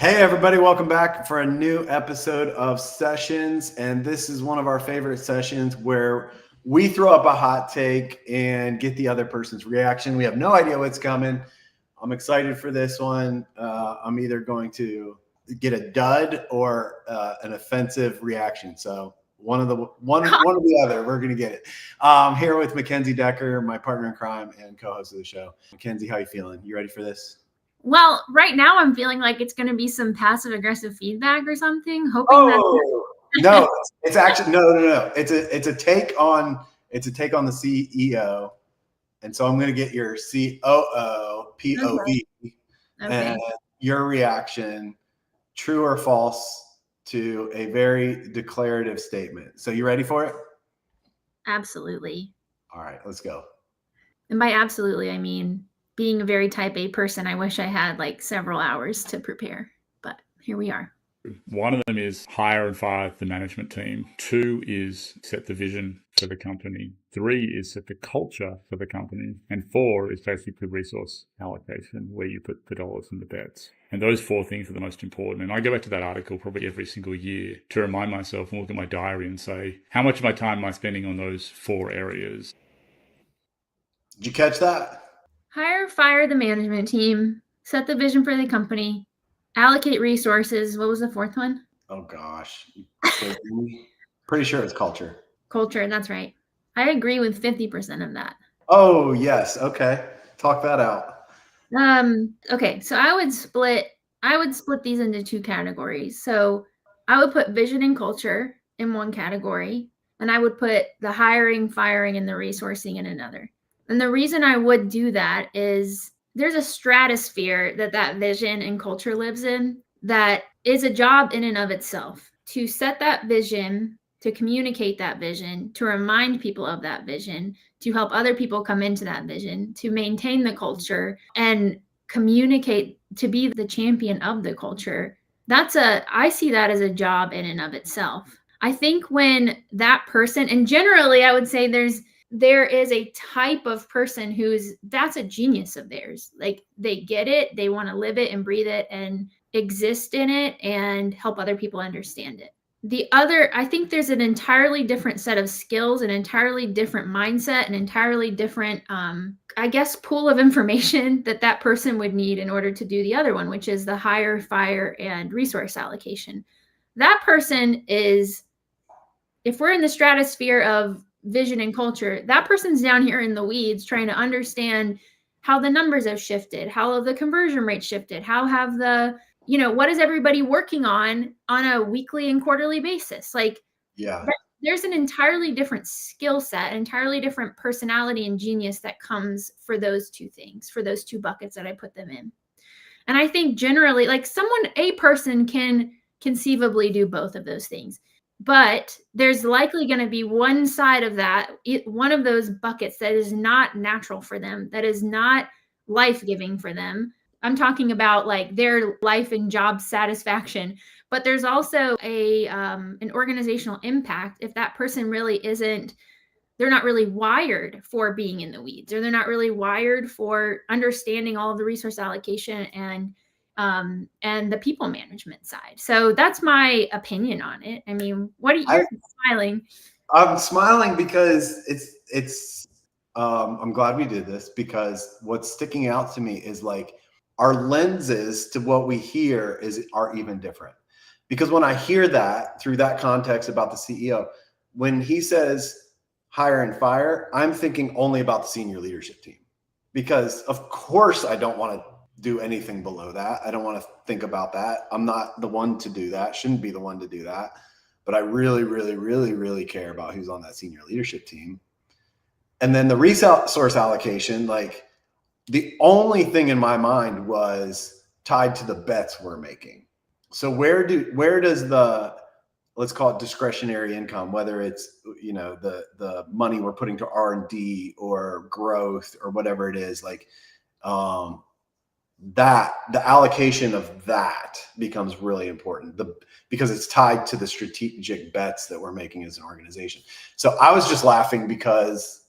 Hey, everybody, welcome back for a new episode of Sessions. And this is one of our favorite sessions where we throw up a hot take and get the other person's reaction. We have no idea what's coming. I'm excited for this one. I'm either going to get a dud or an offensive reaction. So one or the other, we're going to get it. Here with McKenzie Decker, my partner in crime and co-host of the show. McKenzie, how you feeling? You ready for this? Well, right now I'm feeling like it's going to be some passive aggressive feedback or something. Hoping no, it's actually no. It's a take on the CEO, and so I'm going to get your COO POV and your reaction, true or false, to a very declarative statement. So you ready for it? Absolutely. All right, let's go. And by absolutely, I mean being a very type A person, I wish I had like several hours to prepare, but here we are. One of them is hire and fire the management team. 2 is set the vision for the company. 3 is set the culture for the company. And 4 is basically resource allocation, where you put the dollars and the bets. And those 4 things are the most important. And I go back to that article probably every single year to remind myself and look at my diary and say, how much of my time am I spending on those 4 areas? Did you catch that? Hire, fire the management team, set the vision for the company, allocate resources. What was the 4th one? Oh, gosh. Pretty sure it's culture. Culture, that's right. I agree with 50% of that. Oh, yes. Okay. Talk that out. Okay, so I would split these into 2 categories. So I would put vision and culture in one category, and I would put the hiring, firing, and the resourcing in another. And the reason I would do that is there's a stratosphere that vision and culture lives in that is a job in and of itself. To set that vision, to communicate that vision, to remind people of that vision, to help other people come into that vision, to maintain the culture and communicate, to be the champion of the culture. I see that as a job in and of itself. I think when that person, and generally I would say there is a type of person that's a genius of theirs. Like they get it, they want to live it and breathe it and exist in it and help other people understand it. I think there's an entirely different set of skills, an entirely different mindset, an entirely different, pool of information that person would need in order to do the other one, which is the hire, fire, and resource allocation. That person is, if we're in the stratosphere of vision and culture, that person's down here in the weeds trying to understand how the numbers have shifted, how have the conversion rate shifted, how have what is everybody working on a weekly and quarterly basis? There's an entirely different skill set, entirely different personality and genius that comes for those 2 things, for those 2 buckets that I put them in. And I think generally, a person can conceivably do both of those things. But there's likely going to be one side of that, one of those buckets that is not natural for them, that is not life-giving for them. I'm talking about like their life and job satisfaction, but there's also an organizational impact if that person really they're not really wired for being in the weeds, or they're not really wired for understanding all of the resource allocation and the people management side. So that's my opinion on it. I mean, you're smiling? I'm smiling because it's I'm glad we did this, because what's sticking out to me is like our lenses to what we hear are even different. Because when I hear that through that context about the CEO, when he says hire and fire, I'm thinking only about the senior leadership team, because of course I don't want to do anything below that. I don't want to think about that. I'm not the one to do that, shouldn't be the one to do that. But I really, really, really, really care about who's on that senior leadership team. And then the resource allocation, like the only thing in my mind was tied to the bets we're making. So where does the, let's call it discretionary income, whether it's, the money we're putting to R&D or growth or whatever it is, like, that the allocation of that becomes really important because it's tied to the strategic bets that we're making as an organization. So I was just laughing because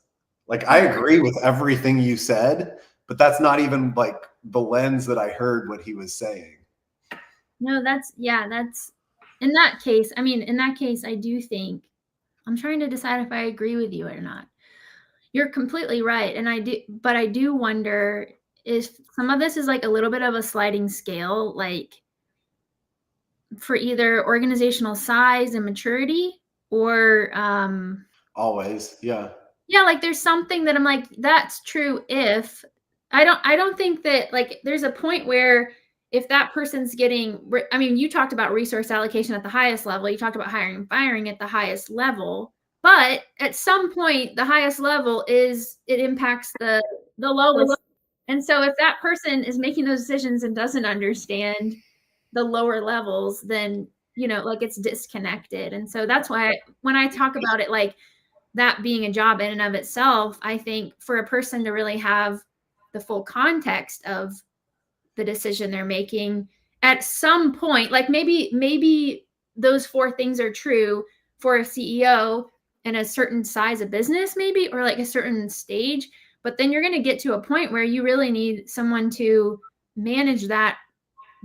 like I agree with everything you said, but that's not even like the lens that I heard what he was saying. No, that's in that case. I mean, in that case, I do think I'm trying to decide if I agree with you or not. You're completely right. And I do wonder if some of this is like a little bit of a sliding scale, like for either organizational size and maturity or, Always. Yeah. yeah, like there's something that I'm like, that's true if I don't think that like there's a point where if that person's getting, I mean, you talked about resource allocation at the highest level, you talked about hiring and firing at the highest level, but at some point, the highest level it impacts the lowest. And so if that person is making those decisions and doesn't understand the lower levels, then, like it's disconnected. And so that's why when I talk about it, like, that being a job in and of itself, I think for a person to really have the full context of the decision they're making at some point, like maybe those 4 things are true for a CEO in a certain size of business, maybe, or like a certain stage. But then you're going to get to a point where you really need someone to manage that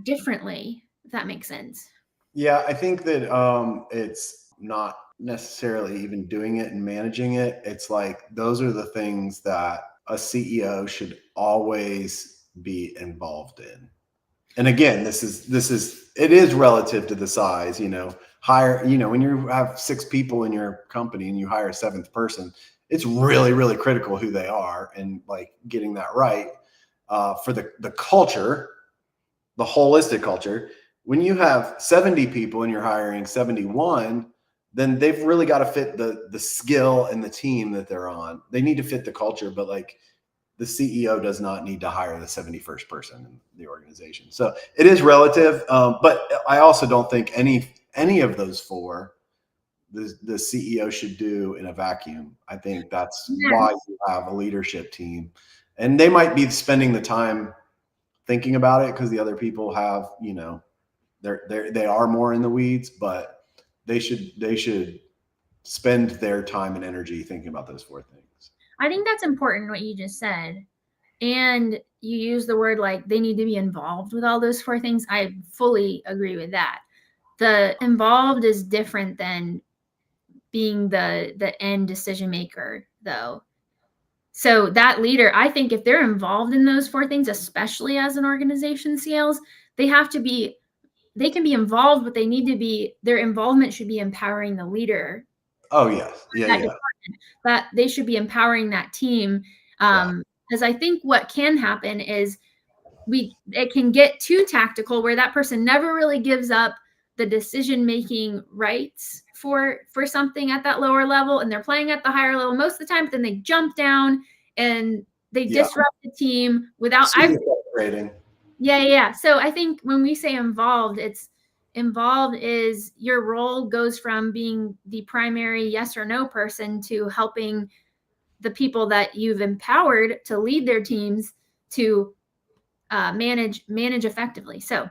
differently, if that makes sense. Yeah, I think that it's not necessarily even doing it and managing it. It's like those are the things that a CEO should always be involved in. And again, it is relative to the size, hire, when you have 6 people in your company and you hire a 7th person, it's really, really critical who they are and like getting that right for the culture, the holistic culture. When you have 70 people and you're hiring 71, then they've really got to fit the skill and the team that they're on. They need to fit the culture, but like the CEO does not need to hire the 71st person in the organization. So it is relative. But I also don't think any of those 4 the CEO should do in a vacuum. I think that's why you have a leadership team, and they might be spending the time thinking about it because the other people have, they are more in the weeds, but they should spend their time and energy thinking about those 4 things. I think that's important what you just said. And you use the word like they need to be involved with all those 4 things. I fully agree with that. The involved is different than being the end decision maker, though. So that leader, I think if they're involved in those 4 things, especially as an organization scales, they can be involved, but their involvement should be empowering the leader. Oh, yes. Yeah. That they should be empowering that team. Because I think what can happen is it can get too tactical where that person never really gives up the decision-making rights for something at that lower level, and they're playing at the higher level most of the time, but then they jump down and they disrupt the team without rating. Yeah. So I think when we say involved is your role goes from being the primary yes or no person to helping the people that you've empowered to lead their teams to manage effectively. So.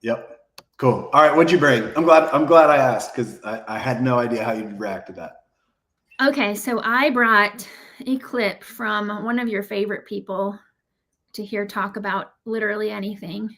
Yep. Cool. All right. What'd you bring? I'm glad I asked because I had no idea how you'd react to that. Okay. So I brought a clip from one of your favorite people to hear talk about literally anything.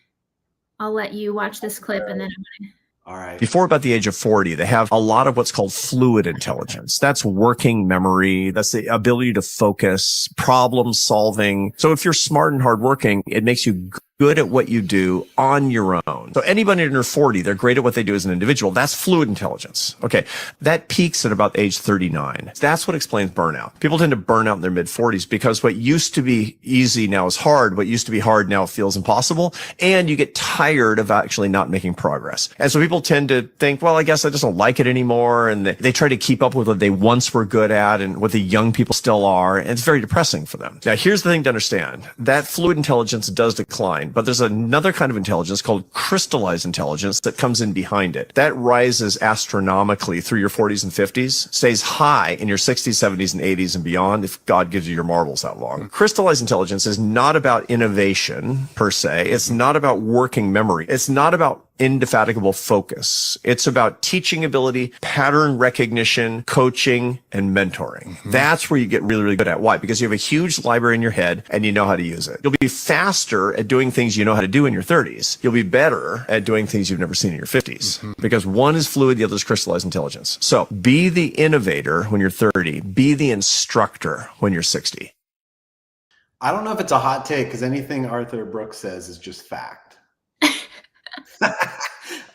I'll let you watch this clip and then I'm going to. All right. Before about the age of 40, they have a lot of what's called fluid intelligence. That's working memory. That's the ability to focus, problem solving. So if you're smart and hardworking, it makes you good at what you do on your own. So anybody under 40, they're great at what they do as an individual. That's fluid intelligence. Okay. That peaks at about age 39. That's what explains burnout. People tend to burn out in their mid 40s because what used to be easy now is hard. What used to be hard now feels impossible. And you get tired of actually not making progress. And so people tend to think, well, I guess I just don't like it anymore. And they try to keep up with what they once were good at and what the young people still are. And it's very depressing for them. Now, here's the thing to understand. That fluid intelligence does decline. But there's another kind of intelligence called crystallized intelligence that comes in behind it. That rises astronomically through your 40s and 50s, stays high in your 60s, 70s, and 80s and beyond if God gives you your marbles that long. Crystallized intelligence is not about innovation per se. It's not about working memory. It's not about indefatigable focus. It's about teaching ability, pattern recognition, coaching, and mentoring. That's where you get really, really good at. Why? Because you have a huge library in your head and you know how to use it. You'll be faster at doing things you know how to do in your 30s. You'll be better at doing things you've never seen in your 50s. Because one is fluid, the other is crystallized intelligence. So be the innovator when you're 30. Be the instructor when you're 60. I don't know if it's a hot take because anything Arthur Brooks says is just fact.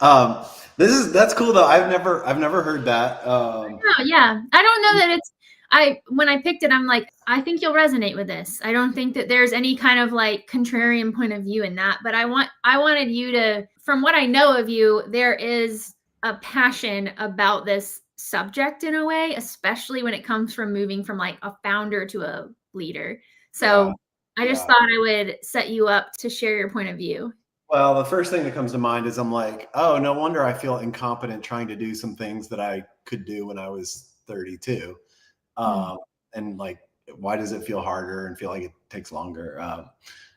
That's cool though. I've never heard that. Oh, yeah. I don't know that when I picked it, I'm like, I think you'll resonate with this. I don't think that there's any kind of like contrarian point of view in that, but I wanted you to, from what I know of you, there is a passion about this subject in a way, especially when it comes from moving from like a founder to a leader. So I just thought I would set you up to share your point of view. Well, the first thing that comes to mind is I'm like, oh, no wonder I feel incompetent trying to do some things that I could do when I was 32. And like, why does it feel harder and feel like it takes longer?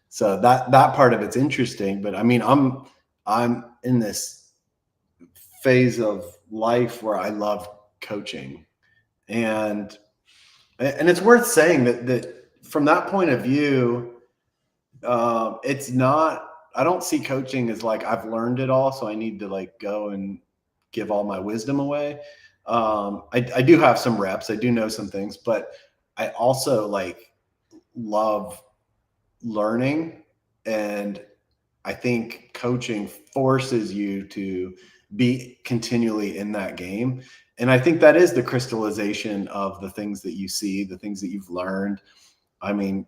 So that part of it's interesting. But I mean, I'm in this phase of life where I love coaching, and it's worth saying that from that point of view, it's not. I don't see coaching as like I've learned it all, so I need to like go and give all my wisdom away. I do have some reps. I do know some things, but I also like love learning, and I think coaching forces you to be continually in that game. And I think that is the crystallization of the things that you see, the things that you've learned. I mean,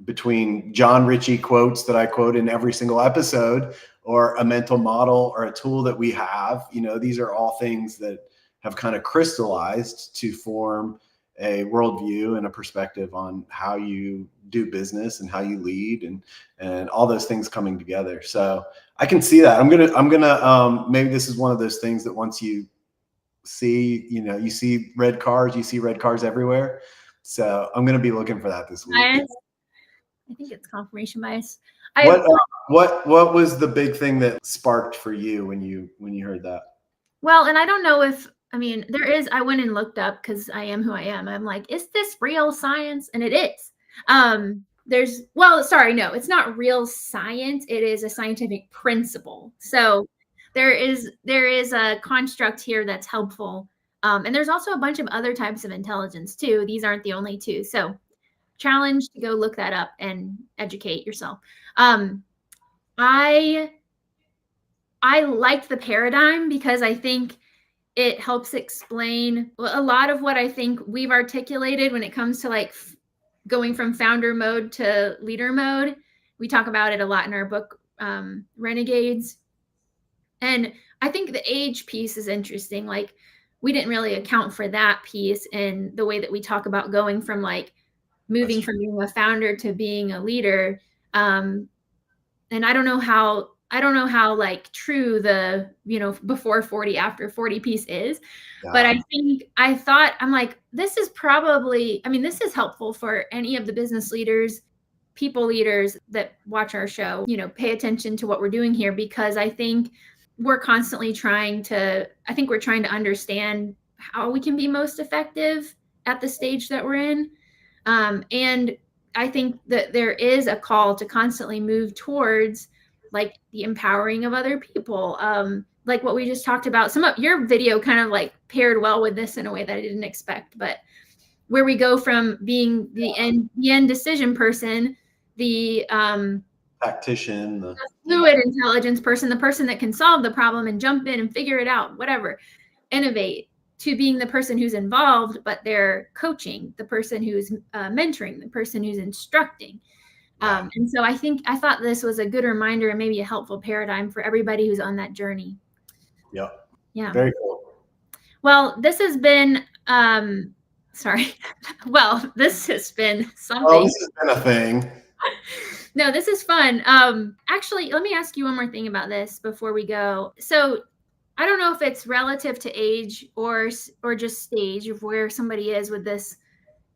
between John Ritchie quotes that I quote in every single episode, or a mental model or a tool that we have, these are all things that have kind of crystallized to form a worldview and a perspective on how you do business and how you lead, and all those things coming together. So I can see that. I'm gonna maybe this is one of those things that once you see, you see red cars, you see red cars everywhere. So I'm going to be looking for that this week. I think it's confirmation bias. What was the big thing that sparked for you when you heard that? Well, and I don't know if, I went and looked up because I am who I am. I'm like, is this real science? And it is. No, it's not real science. It is a scientific principle. So there is a construct here that's helpful. And there's also a bunch of other types of intelligence too. These aren't the only two. So challenge to go look that up and educate yourself. I liked the paradigm because I think it helps explain a lot of what I think we've articulated when it comes to like going from founder mode to leader mode. We talk about it a lot in our book, Renegades. And I think the age piece is interesting. Like, we didn't really account for that piece in the way that we talk about going from like moving from being a founder to being a leader. And I don't know how like true the, before 40, after 40 piece is, but I'm like, this is helpful for any of the business leaders, people leaders that watch our show, pay attention to what we're doing here, because I think we're trying to understand how we can be most effective at the stage that we're in. And I think that there is a call to constantly move towards like the empowering of other people. Like what we just talked about, some of your video kind of like paired well with this in a way that I didn't expect, but where we go from being the end decision person, the tactician, the fluid intelligence person, the person that can solve the problem and jump in and figure it out, whatever, innovate, to being the person who's involved, but they're coaching, the person who's mentoring, the person who's instructing. And so I thought this was a good reminder and maybe a helpful paradigm for everybody who's on that journey. Yep. Yeah. Very cool. Well, this has been, this has been something. Oh, this has been a thing. No, this is fun. Actually, let me ask you one more thing about this before we go. So I don't know if it's relative to age or just stage of where somebody is with this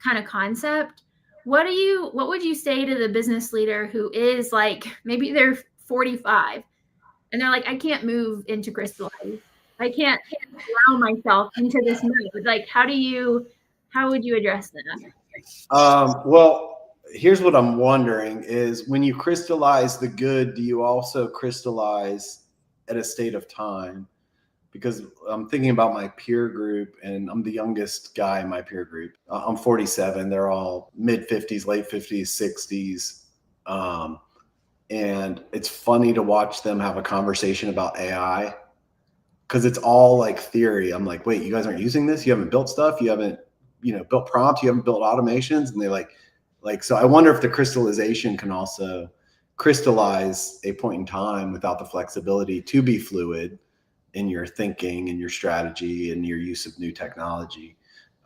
kind of concept. What would you say to the business leader who is like, maybe they're 45 and they're like, I can't move into crystallize. I can't allow myself into this mode. Like, how would you address that? Well, here's what I'm wondering is when you crystallize the good, do you also crystallize at a state of time? Because I'm thinking about my peer group, and I'm the youngest guy in my peer group. I'm 47. They're all mid 50s, late 50s, 60s. And it's funny to watch them have a conversation about AI because it's all like theory. I'm like, wait, you guys aren't using this? You haven't built stuff? You haven't, built prompts? You haven't built automations? And they like, so I wonder if the crystallization can also crystallize a point in time without the flexibility to be fluid in your thinking and your strategy and your use of new technology.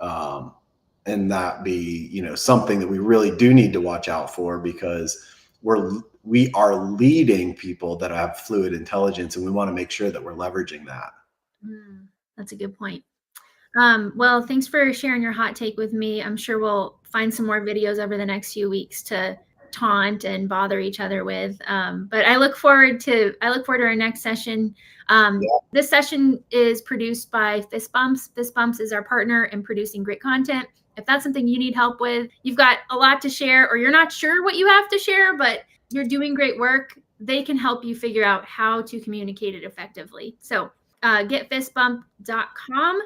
And that be, something that we really do need to watch out for because we are leading people that have fluid intelligence, and we want to make sure that we're leveraging that. That's a good point. Well, thanks for sharing your hot take with me. I'm sure we'll find some more videos over the next few weeks to taunt and bother each other with. But I look forward to our next session. This session is produced by Fist Bumps. Fist Bumps is our partner in producing great content. If that's something you need help with, you've got a lot to share, or you're not sure what you have to share, but you're doing great work, they can help you figure out how to communicate it effectively. So get fistbump.com.